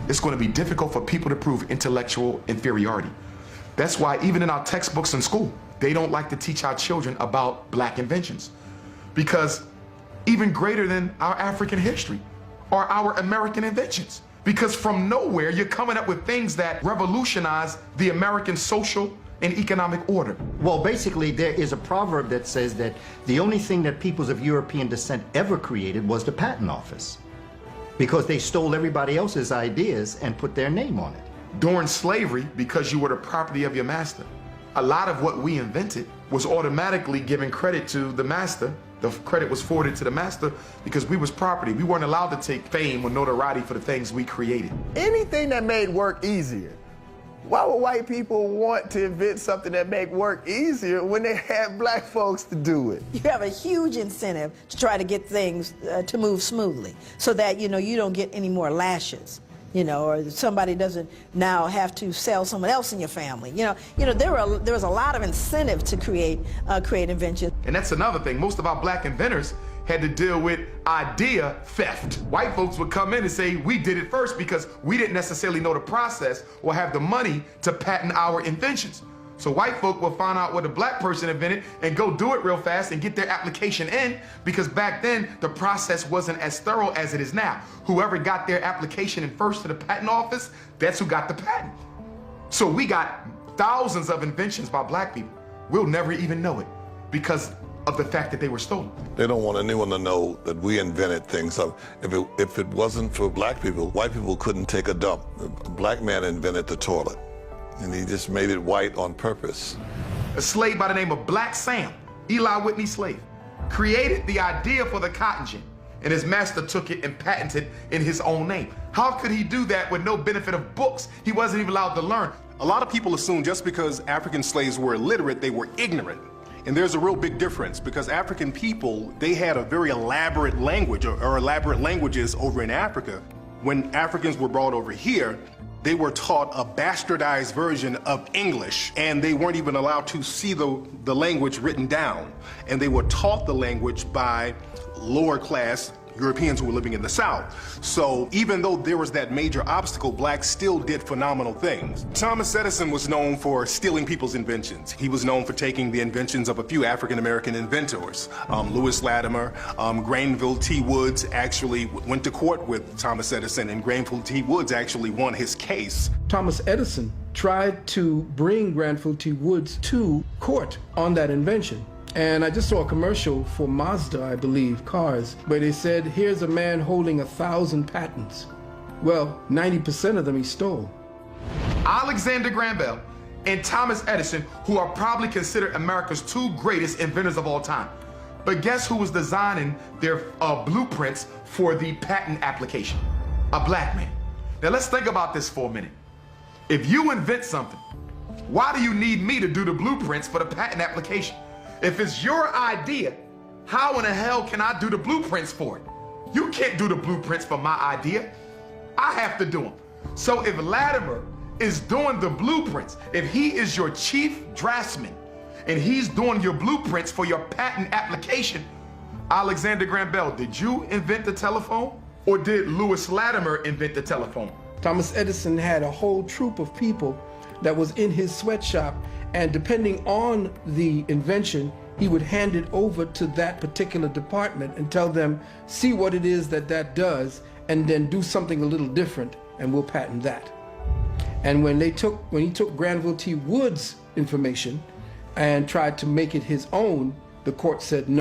It's going to be difficult for people to prove intellectual inferiority. That's why even in our textbooks in school, they don't like to teach our children about black inventions. Because even greater than our African history are our American inventions. Because from nowhere, you're coming up with things that revolutionize the American social and economic order. Well, basically, there is a proverb that says that the only thing that peoples of European descent ever created was the patent office, because they stole everybody else's ideas and put their name on it. During slavery, because you were the property of your master, a lot of what we invented was automatically given credit to the master. The credit was forwarded to the master because we was property. We weren't allowed to take fame or notoriety for the things we created. Anything that made work easier. Why would white people want to invent something that make work easier when they have black folks to do it? You have a huge incentive to try to get things to move smoothly so that, you don't get any more lashes, or somebody doesn't now have to sell someone else in your family. There was a lot of incentive to create inventions. And that's another thing. Most of our black inventors had to deal with idea theft. White folks would come in and say, we did it first because we didn't necessarily know the process or have the money to patent our inventions. So white folk will find out what a black person invented and go do it real fast and get their application in, because back then the process wasn't as thorough as it is now. Whoever got their application in first to the patent office, that's who got the patent. So we got thousands of inventions by black people. We'll never even know it because of the fact that they were stolen. They don't want anyone to know that we invented things. So if it wasn't for black people, white people couldn't take a dump. A black man invented the toilet, and he just made it white on purpose. A slave by the name of Black Sam, Eli Whitney's slave, created the idea for the cotton gin, and his master took it and patented in his own name. How could he do that with no benefit of books? He wasn't even allowed to learn. A lot of people assume just because African slaves were illiterate, they were ignorant. And there's a real big difference, because African people, they had a very elaborate language or elaborate languages over in Africa. When Africans were brought over here, they were taught a bastardized version of English, and they weren't even allowed to see the language written down. And they were taught the language by lower class Europeans who were living in the South. So even though there was that major obstacle, blacks still did phenomenal things. Thomas Edison was known for stealing people's inventions. He was known for taking the inventions of a few African-American inventors. Lewis Latimer, Granville T. Woods actually went to court with Thomas Edison, and Granville T. Woods actually won his case. Thomas Edison tried to bring Granville T. Woods to court on that invention. And I just saw a commercial for Mazda, I believe, cars, where they said, here's a man holding 1,000 patents. Well, 90% of them he stole. Alexander Graham Bell and Thomas Edison, who are probably considered America's two greatest inventors of all time. But guess who was designing their blueprints for the patent application? A black man. Now let's think about this for a minute. If you invent something, why do you need me to do the blueprints for the patent application? If it's your idea, how in the hell can I do the blueprints for it? You can't do the blueprints for my idea. I have to do them. So if Latimer is doing the blueprints, if he is your chief draftsman and he's doing your blueprints for your patent application, Alexander Graham Bell, did you invent the telephone, or did Lewis Latimer invent the telephone? Thomas Edison had a whole troop of people that was in his sweatshop, and depending on the invention, he would hand it over to that particular department and tell them, see what it is that does, and then do something a little different, and we'll patent that. And when he took Granville T. Woods' information and tried to make it his own, the court said no.